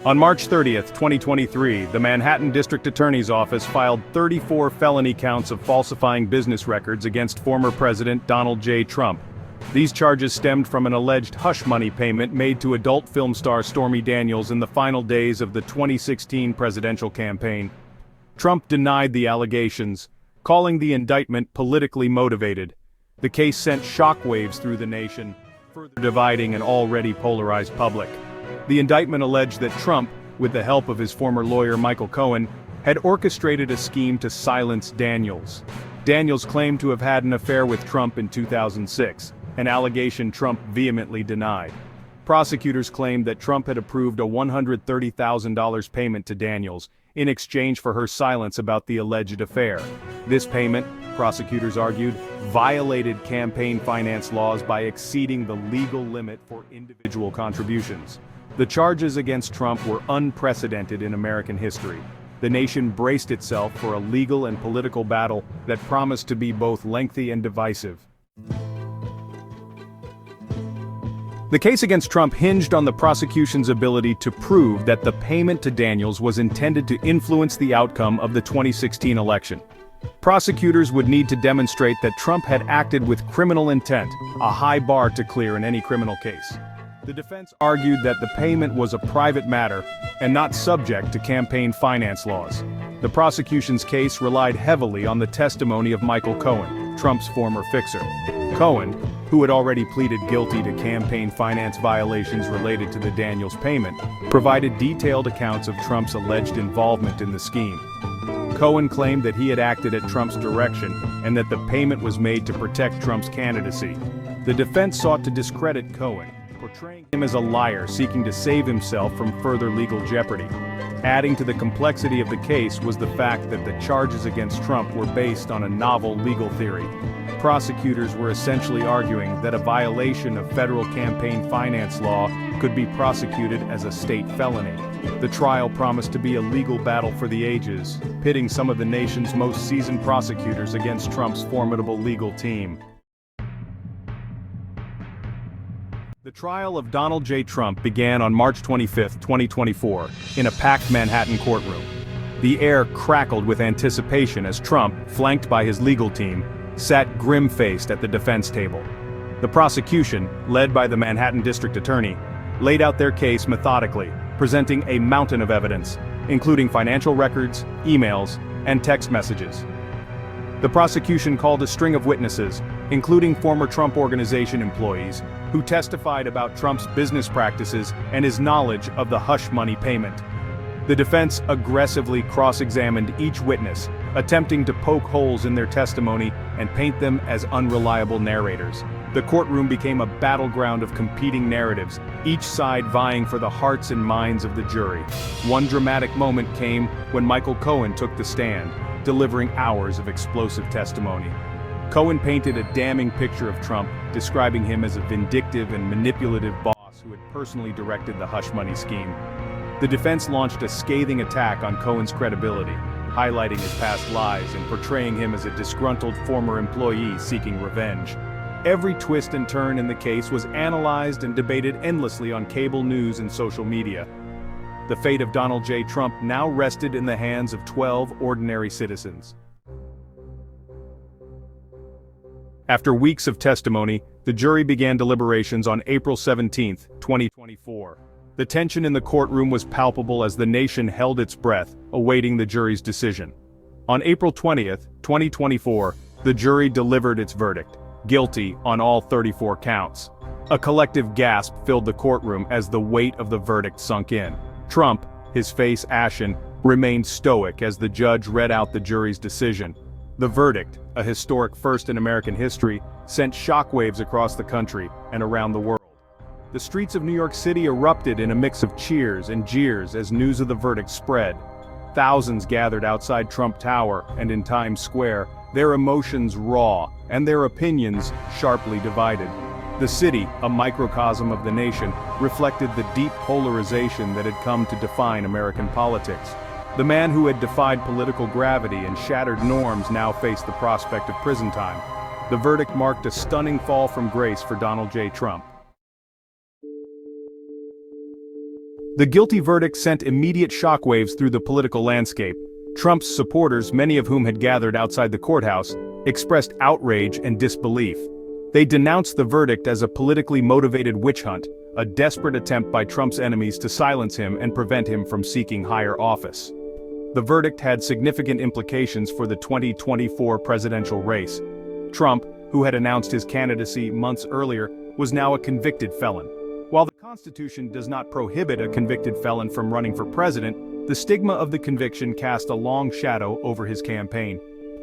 On March 30, 2023, the Manhattan District Attorney's Office filed 34 felony counts of falsifying business records against former President Donald J. Trump. These charges stemmed from an alleged hush money payment made to adult film star Stormy Daniels in the final days of the 2016 presidential campaign. Trump denied the allegations, calling the indictment politically motivated. The case sent shockwaves through the nation, further dividing an already polarized public. The indictment alleged that Trump, with the help of his former lawyer Michael Cohen, had orchestrated a scheme to silence Daniels. Daniels claimed to have had an affair with Trump in 2006, an allegation Trump vehemently denied. Prosecutors claimed that Trump had approved a $130,000 payment to Daniels in exchange for her silence about the alleged affair. This payment, prosecutors argued, violated campaign finance laws by exceeding the legal limit for individual contributions. The charges against Trump were unprecedented in American history. The nation braced itself for a legal and political battle that promised to be both lengthy and divisive. The case against Trump hinged on the prosecution's ability to prove that the payment to Daniels was intended to influence the outcome of the 2016 election. Prosecutors would need to demonstrate that Trump had acted with criminal intent, a high bar to clear in any criminal case. The defense argued that the payment was a private matter and not subject to campaign finance laws. The prosecution's case relied heavily on the testimony of Michael Cohen, Trump's former fixer. Cohen, who had already pleaded guilty to campaign finance violations related to the Daniels payment, provided detailed accounts of Trump's alleged involvement in the scheme. Cohen claimed that he had acted at Trump's direction and that the payment was made to protect Trump's candidacy. The defense sought to discredit Cohen, portraying him as a liar seeking to save himself from further legal jeopardy. Adding to the complexity of the case was the fact that the charges against Trump were based on a novel legal theory. Prosecutors were essentially arguing that a violation of federal campaign finance law could be prosecuted as a state felony. The trial promised to be a legal battle for the ages, pitting some of the nation's most seasoned prosecutors against Trump's formidable legal team. The trial of Donald J. Trump began on March 25, 2024, in a packed Manhattan courtroom. The air crackled with anticipation as Trump, flanked by his legal team, sat grim-faced at the defense table. The prosecution, led by the Manhattan District Attorney, laid out their case methodically, presenting a mountain of evidence, including financial records, emails, and text messages. The prosecution called a string of witnesses, including former Trump Organization employees, who testified about Trump's business practices and his knowledge of the hush money payment. The defense aggressively cross-examined each witness, attempting to poke holes in their testimony and paint them as unreliable narrators. The courtroom became a battleground of competing narratives, each side vying for the hearts and minds of the jury. One dramatic moment came when Michael Cohen took the stand, delivering hours of explosive testimony. Cohen painted a damning picture of Trump, describing him as a vindictive and manipulative boss who had personally directed the hush money scheme. The defense launched a scathing attack on Cohen's credibility, highlighting his past lies and portraying him as a disgruntled former employee seeking revenge. Every twist and turn in the case was analyzed and debated endlessly on cable news and social media. The fate of Donald J. Trump now rested in the hands of 12 ordinary citizens. After weeks of testimony, the jury began deliberations on April 17, 2024. The tension in the courtroom was palpable as the nation held its breath, awaiting the jury's decision. On April 20, 2024, the jury delivered its verdict, guilty on all 34 counts. A collective gasp filled the courtroom as the weight of the verdict sunk in. Trump, his face ashen, remained stoic as the judge read out the jury's decision. The verdict, a historic first in American history, sent shockwaves across the country and around the world. The streets of New York City erupted in a mix of cheers and jeers as news of the verdict spread. Thousands gathered outside Trump Tower and in Times Square, their emotions raw and their opinions sharply divided. The city, a microcosm of the nation, reflected the deep polarization that had come to define American politics. The man who had defied political gravity and shattered norms now faced the prospect of prison time. The verdict marked a stunning fall from grace for Donald J. Trump. The guilty verdict sent immediate shockwaves through the political landscape. Trump's supporters, many of whom had gathered outside the courthouse, expressed outrage and disbelief. They denounced the verdict as a politically motivated witch hunt, a desperate attempt by Trump's enemies to silence him and prevent him from seeking higher office. The verdict had significant implications for the 2024 presidential race. Trump, who had announced his candidacy months earlier, was now a convicted felon. While the Constitution does not prohibit a convicted felon from running for president, the stigma of the conviction cast a long shadow over his campaign.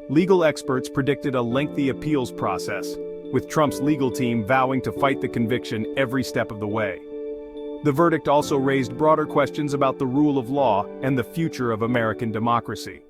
Legal experts predicted a lengthy appeals process, with Trump's legal team vowing to fight the conviction every step of the way. The verdict also raised broader questions about the rule of law and the future of American democracy.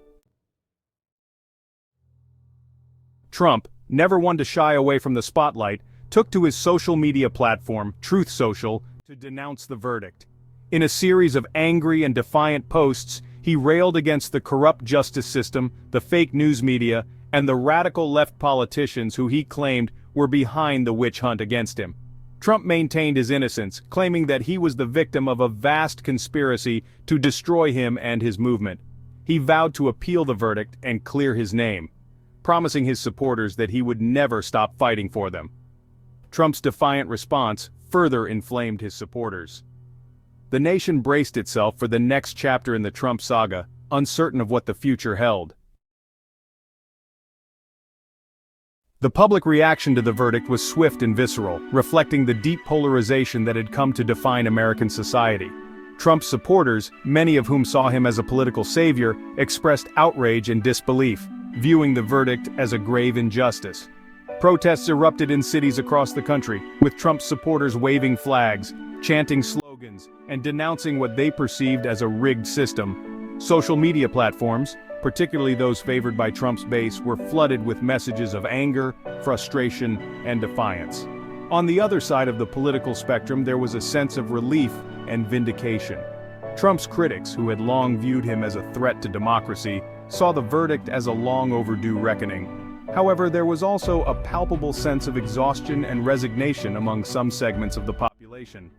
Trump, never one to shy away from the spotlight, took to his social media platform, Truth Social, to denounce the verdict. In a series of angry and defiant posts, he railed against the corrupt justice system, the fake news media, and the radical left politicians who he claimed were behind the witch hunt against him. Trump maintained his innocence, claiming that he was the victim of a vast conspiracy to destroy him and his movement. He vowed to appeal the verdict and clear his name, promising his supporters that he would never stop fighting for them. Trump's defiant response further inflamed his supporters. The nation braced itself for the next chapter in the Trump saga, uncertain of what the future held. The public reaction to the verdict was swift and visceral, reflecting the deep polarization that had come to define American society. Trump's supporters, many of whom saw him as a political savior, expressed outrage and disbelief, viewing the verdict as a grave injustice. Protests erupted in cities across the country, with Trump's supporters waving flags, chanting slogans, and denouncing what they perceived as a rigged system. Social media platforms, particularly those favored by Trump's base, were flooded with messages of anger, frustration, and defiance. On the other side of the political spectrum, there was a sense of relief and vindication. Trump's critics, who had long viewed him as a threat to democracy, saw the verdict as a long overdue reckoning. However, there was also a palpable sense of exhaustion and resignation among some segments of the population.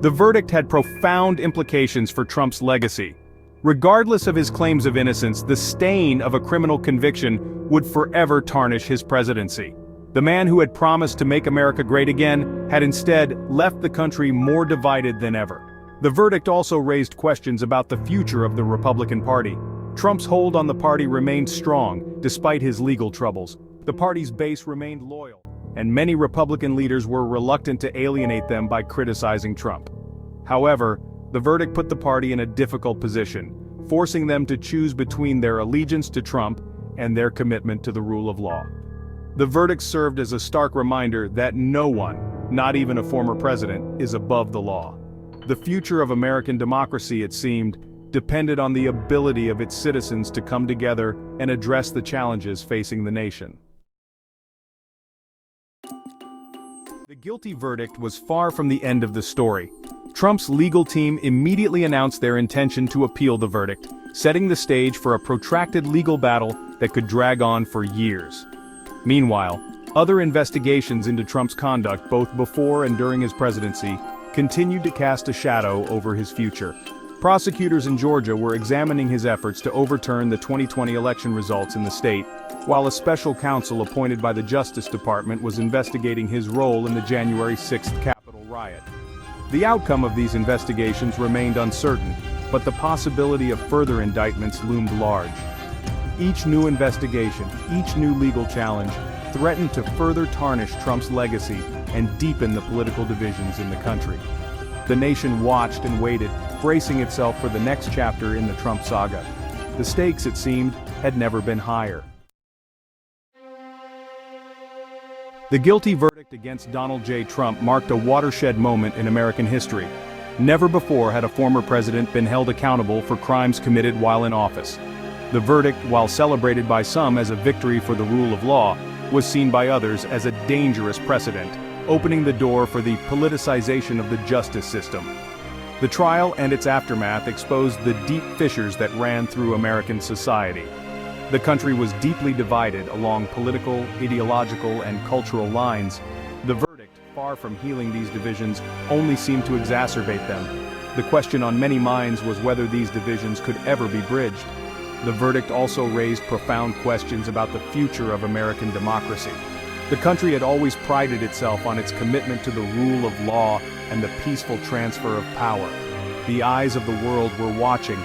The verdict had profound implications for Trump's legacy. Regardless of his claims of innocence, the stain of a criminal conviction would forever tarnish his presidency. The man who had promised to make America great again had instead left the country more divided than ever. The verdict also raised questions about the future of the Republican Party. Trump's hold on the party remained strong, despite his legal troubles. The party's base remained loyal, and many Republican leaders were reluctant to alienate them by criticizing Trump. However, the verdict put the party in a difficult position, forcing them to choose between their allegiance to Trump and their commitment to the rule of law. The verdict served as a stark reminder that no one, not even a former president, is above the law. The future of American democracy, it seemed, depended on the ability of its citizens to come together and address the challenges facing the nation. The guilty verdict was far from the end of the story. Trump's legal team immediately announced their intention to appeal the verdict, setting the stage for a protracted legal battle that could drag on for years. Meanwhile, other investigations into Trump's conduct both before and during his presidency continued to cast a shadow over his future. Prosecutors in Georgia were examining his efforts to overturn the 2020 election results in the state, while a special counsel appointed by the Justice Department was investigating his role in the January 6th Capitol riot. The outcome of these investigations remained uncertain, but the possibility of further indictments loomed large. Each new investigation, each new legal challenge, threatened to further tarnish Trump's legacy and deepen the political divisions in the country. The nation watched and waited, bracing itself for the next chapter in the Trump saga. The stakes, it seemed, had never been higher. The guilty verdict against Donald J. Trump marked a watershed moment in American history. Never before had a former president been held accountable for crimes committed while in office. The verdict, while celebrated by some as a victory for the rule of law, was seen by others as a dangerous precedent, opening the door for the politicization of the justice system. The trial and its aftermath exposed the deep fissures that ran through American society. The country was deeply divided along political, ideological, and cultural lines. The verdict, far from healing these divisions, only seemed to exacerbate them. The question on many minds was whether these divisions could ever be bridged. The verdict also raised profound questions about the future of American democracy. The country had always prided itself on its commitment to the rule of law and the peaceful transfer of power. The eyes of the world were watching,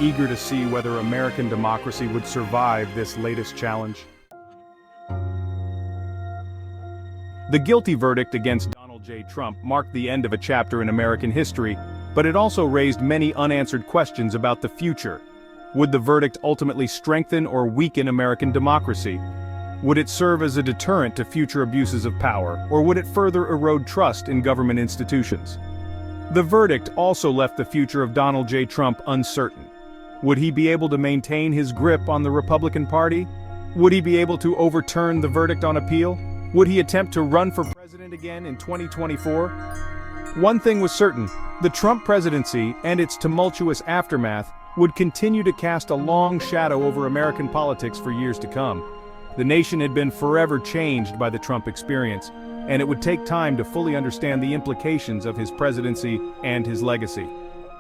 eager to see whether American democracy would survive this latest challenge. The guilty verdict against Donald J. Trump marked the end of a chapter in American history, but it also raised many unanswered questions about the future. Would the verdict ultimately strengthen or weaken American democracy? Would it serve as a deterrent to future abuses of power, or would it further erode trust in government institutions? The verdict also left the future of Donald J. Trump uncertain. Would he be able to maintain his grip on the Republican Party? Would he be able to overturn the verdict on appeal? Would he attempt to run for president again in 2024? One thing was certain: the Trump presidency and its tumultuous aftermath would continue to cast a long shadow over American politics for years to come. The nation had been forever changed by the Trump experience, and it would take time to fully understand the implications of his presidency and his legacy.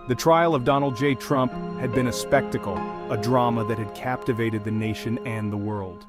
The trial of Donald J. Trump had been a spectacle, a drama that had captivated the nation and the world.